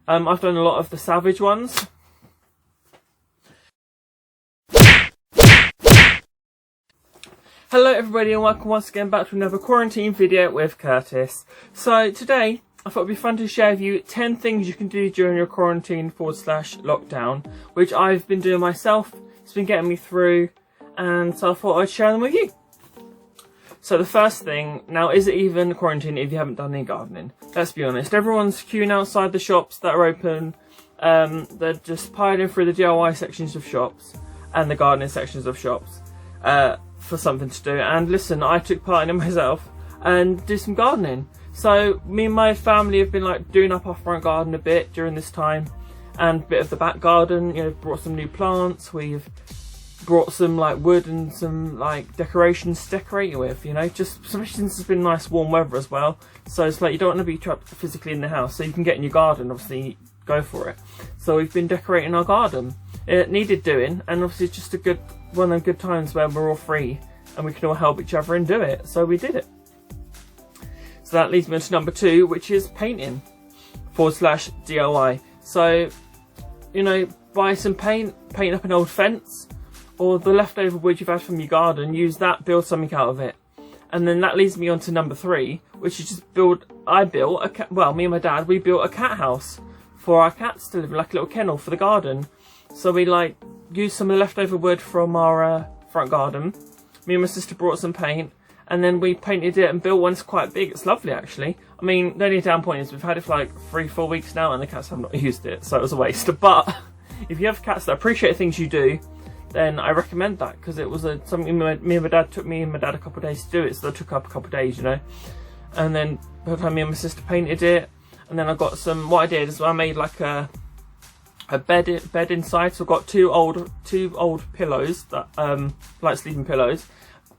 I've done a lot of the Savage ones. Hello everybody and welcome once again back to another quarantine video with Curtis. So today I thought it'd be fun to share with you 10 things you can do during your quarantine / lockdown, which I've been doing myself. It's been getting me through, and so I thought I'd share them with you. So the first thing, now is it even quarantine if you haven't done any gardening? Let's be honest, everyone's queuing outside the shops that are open. They're just piling through the DIY sections of shops and the gardening sections of shops for something to do. And listen, I took part in it myself and did some gardening. So me and my family have been like doing up our front garden a bit during this time, and a bit of the back garden. You know, brought some new plants. We've brought some like wood and some like decorations to decorate it with, you know, just especially since it's been nice warm weather as well. So it's like you don't want to be trapped physically in the house, so you can get in your garden, obviously go for it. So we've been decorating our garden. It needed doing, and obviously it's just one of the good times where we're all free and we can all help each other and do it. So we did it. So that leads me on to number 2, which is painting / DIY. So, you know, buy some paint up an old fence, or the leftover wood you've had from your garden, use that, build something out of it. And then that leads me on to number 3, which is just me and my dad, we built a cat house for our cats to live in, like a little kennel for the garden. So we like used some of the leftover wood from our front garden. Me and my sister brought some paint, and then we painted it and built one. It's quite big, it's lovely actually. I mean, the only down point is we've had it for like 3-4 weeks now and the cats have not used it, so it was a waste. But if you have cats that appreciate things you do, then I recommend that, because it was something me and my dad took me and my dad a couple of days to do it, so that took up a couple of days, you know. And then by the time me and my sister painted it, and then I got some, what I did is I made like a bed inside. So I got two old pillows that like sleeping pillows,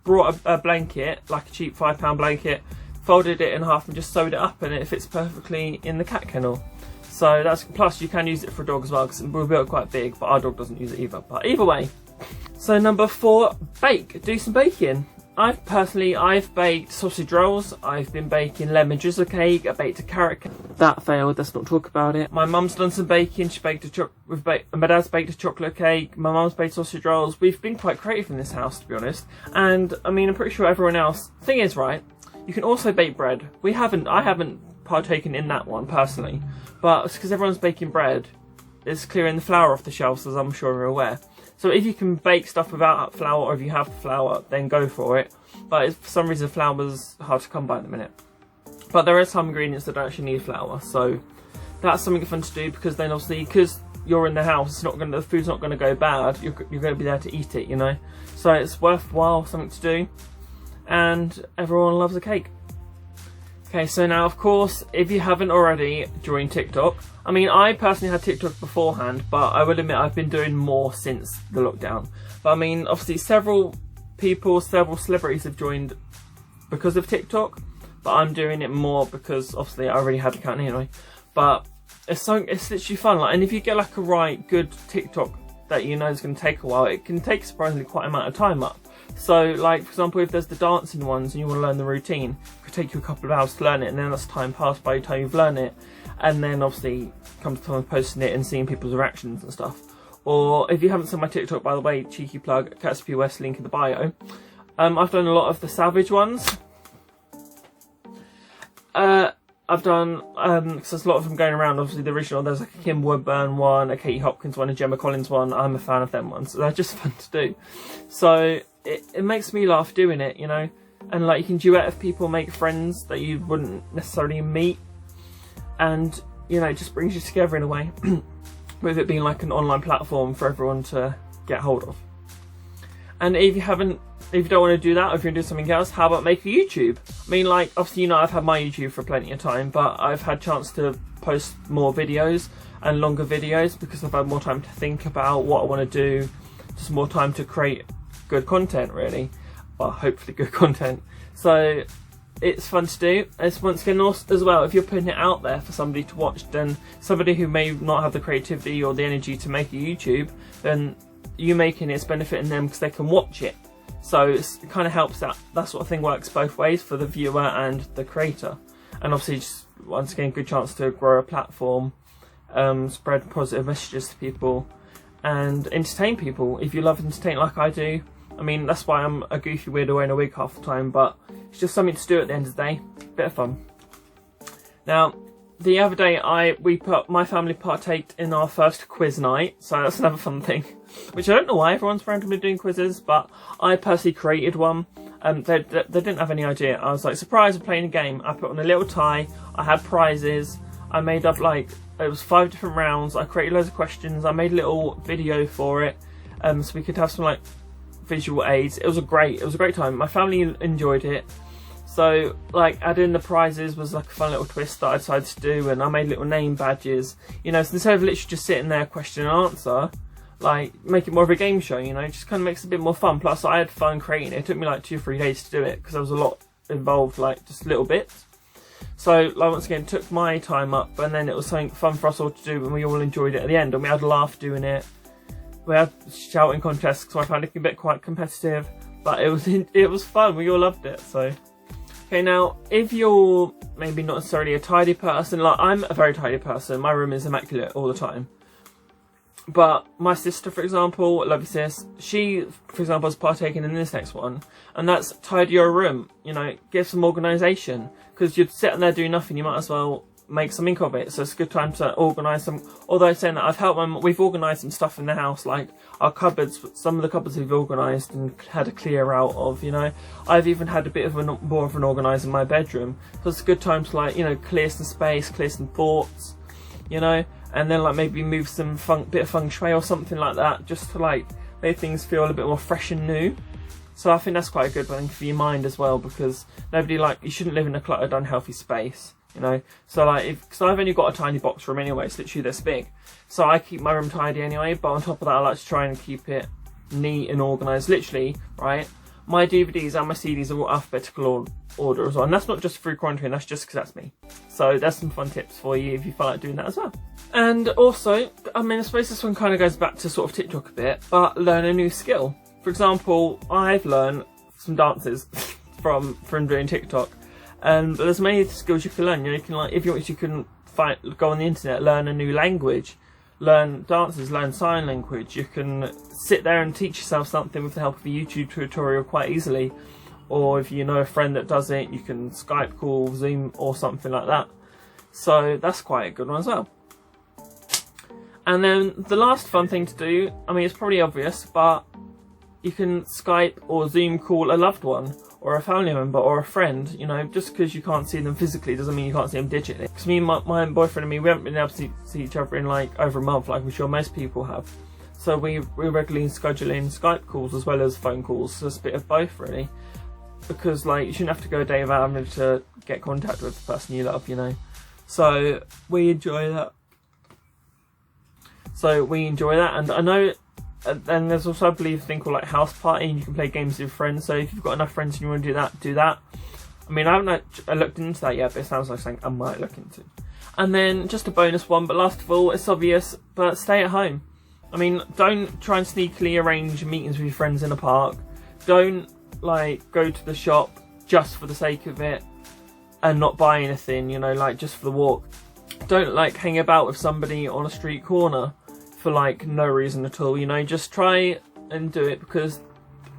brought a blanket, like a cheap £5 blanket, folded it in half and just sewed it up, and it fits perfectly in the cat kennel. So that's, plus you can use it for a dog as well, because we built quite big, but our dog doesn't use it either. But either way. So number 4, bake. Do some baking. I've baked sausage rolls. I've been baking lemon drizzle cake. I baked a carrot cake. That failed. Let's not talk about it. My mum's done some baking. She baked my dad's baked a chocolate cake. My mum's baked sausage rolls. We've been quite creative in this house, to be honest. And I mean, I'm pretty sure everyone else. Thing is, right? You can also bake bread. I haven't partaken in that one personally, but it's because everyone's baking bread. It's clearing the flour off the shelves, as I'm sure you're aware. So if you can bake stuff without flour, or if you have flour, then go for it. But for some reason, flour's hard to come by at the minute. But there are some ingredients that don't actually need flour, so that's something fun to do, because then obviously, because you're in the house, the food's not going to go bad. You're going to be there to eat it, you know. So it's worthwhile, something to do, and everyone loves a cake. Okay, so now of course, if you haven't already joined TikTok, I mean, I personally had TikTok beforehand, but I will admit I've been doing more since the lockdown. But I mean, obviously several celebrities have joined because of TikTok, but I'm doing it more because obviously I already had an account anyway. But it's literally fun, like, and if you get like a right good TikTok that you know is going to take a while, it can take surprisingly quite amount of time up. So like, for example, if there's the dancing ones and you want to learn the routine, it could take you a couple of hours to learn it, and then that's time passed by the time you've learned it, and then obviously come to time of posting it and seeing people's reactions and stuff. Or if you haven't seen my TikTok, by the way, cheeky plug, CatsPOS, link in the bio. I've done a lot of the Savage ones. I've done, because there's a lot of them going around, obviously the original, there's like a Kim Woodburn one, a Katie Hopkins one, a Gemma Collins one. I'm a fan of them ones, so they're just fun to do. So it makes me laugh doing it, you know, and like you can duet with people, make friends that you wouldn't necessarily meet, and you know, it just brings you together in a way, with it being like an online platform for everyone to get hold of. And if you don't want to do that, or if you're going to do something else, how about make a YouTube? I mean, like, obviously, you know, I've had my YouTube for plenty of time, but I've had a chance to post more videos and longer videos because I've had more time to think about what I want to do, just more time to create good content, really. Well, hopefully good content. So it's fun to do. It's once again also, as well, if you're putting it out there for somebody to watch, then somebody who may not have the creativity or the energy to make a YouTube, then you making it's benefiting them because they can watch it. So it kind of helps that sort of thing works both ways for the viewer and the creator. And obviously, just once again, good chance to grow a platform spread positive messages to people, and entertain people. If you love entertaining like I do, I mean, that's why I'm a goofy weirdo wearing a wig half the time, but it's just something to do at the end of the day. Bit of fun. Now, the other day my family partaked in our first quiz night, so that's another fun thing. Which I don't know why everyone's randomly doing quizzes, but I personally created one. They didn't have any idea. I was like, surprise, I'm playing a game. I put on a little tie, I had prizes, I made up it was 5 different rounds, I created loads of questions, I made a little video for it, so we could have some visual aids. It was a great time. My family enjoyed it. So adding the prizes was a fun little twist that I decided to do, and I made little name badges, so instead of literally just sitting there question and answer, make it more of a game show, just kind of makes it a bit more fun. Plus I had fun creating it. It took me 2 or 3 days to do it because there was a lot involved, just little bits. So once again, it took my time up, and then it was something fun for us all to do, and we all enjoyed it at the end, and we had a laugh doing it. We had shouting contests, so I found it a bit quite competitive, but it was fun. We all loved it. So okay, now if you're maybe not necessarily a tidy person, I'm a very tidy person, my room is immaculate all the time. But my sister, for example, love you sis, she, for example, is partaking in this next one, and that's tidy your room, give some organisation, because you're sitting there doing nothing, you might as well make something of it. So it's a good time to organise some, although saying that we've organised some stuff in the house, our cupboards, some of the cupboards we've organised and had a clear out of, I've even had a bit of more of an organise in my bedroom, so it's a good time to clear some space, clear some thoughts, and then maybe move some bit of feng shui or something like that, just to make things feel a bit more fresh and new. So I think that's quite a good thing for your mind as well, because nobody you shouldn't live in a cluttered, unhealthy space, So because I've only got a tiny box room anyway, it's literally this big, so I keep my room tidy anyway. But on top of that, I like to try and keep it neat and organised. Literally, right, my DVDs and my CDs are all alphabetical order as well, and that's not just through quarantine, that's just because that's me. So there's some fun tips for you if you feel like doing that as well. And also, I suppose this one kind of goes back to sort of TikTok a bit, but learn a new skill. For example, I've learned some dances from doing TikTok, but there's many skills you can learn. You can if you want, you can go on the internet, learn a new language, learn dances, learn sign language. You can sit there and teach yourself something with the help of a YouTube tutorial quite easily, or if you know a friend that does it, you can Skype call, Zoom, or something like that. So that's quite a good one as well. And then the last fun thing to do, it's probably obvious, but you can Skype or Zoom call a loved one, or a family member, or a friend. Just because you can't see them physically doesn't mean you can't see them digitally. Because me and my boyfriend and me, we haven't been able to see each other in over a month, like I'm sure most people have. So we regularly schedule in Skype calls as well as phone calls. So it's a bit of both really. Because you shouldn't have to go a day without having to get contact with the person you love, So we enjoy that. And I know. And then there's also, I believe, a thing called house party, and you can play games with your friends. So if you've got enough friends and you want to do that. I haven't looked into that yet, but it sounds like something I might look into. And then just a bonus one, but last of all, it's obvious, but stay at home. Don't try and sneakily arrange meetings with your friends in a park. Don't go to the shop just for the sake of it and not buy anything, just for the walk. Don't hang about with somebody on a street corner for no reason at all, just try and do it, because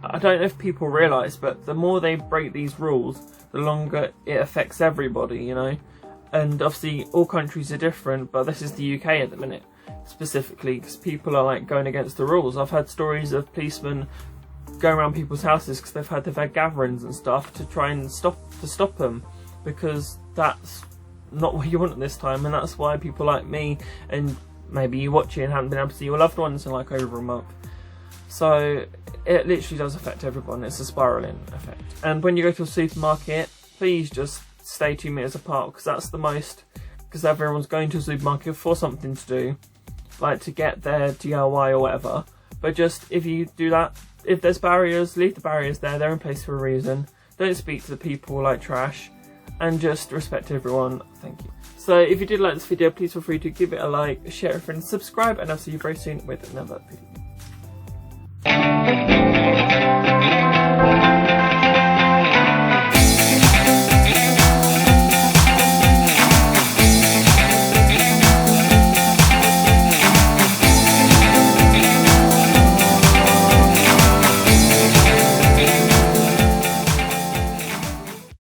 I don't know if people realise, but the more they break these rules, the longer it affects everybody, and obviously all countries are different, but this is the UK at the minute specifically, because people are going against the rules. I've heard stories of policemen going around people's houses because they've had gatherings and stuff to try and stop them, because that's not what you want at this time, and that's why people like me and maybe you watch it and haven't been able to see your loved ones in over a month. So it literally does affect everyone. It's a spiralling effect. And when you go to a supermarket, please just stay 2 meters apart, because that's the most, because everyone's going to a supermarket for something to do, to get their DIY or whatever. But just, if you do that, if there's barriers, leave the barriers there. They're in place for a reason. Don't speak to the people like trash, and just respect everyone. Thank you. So if you did like this video, please feel free to give it a like, share it with friends, subscribe, and I'll see you very soon with another video.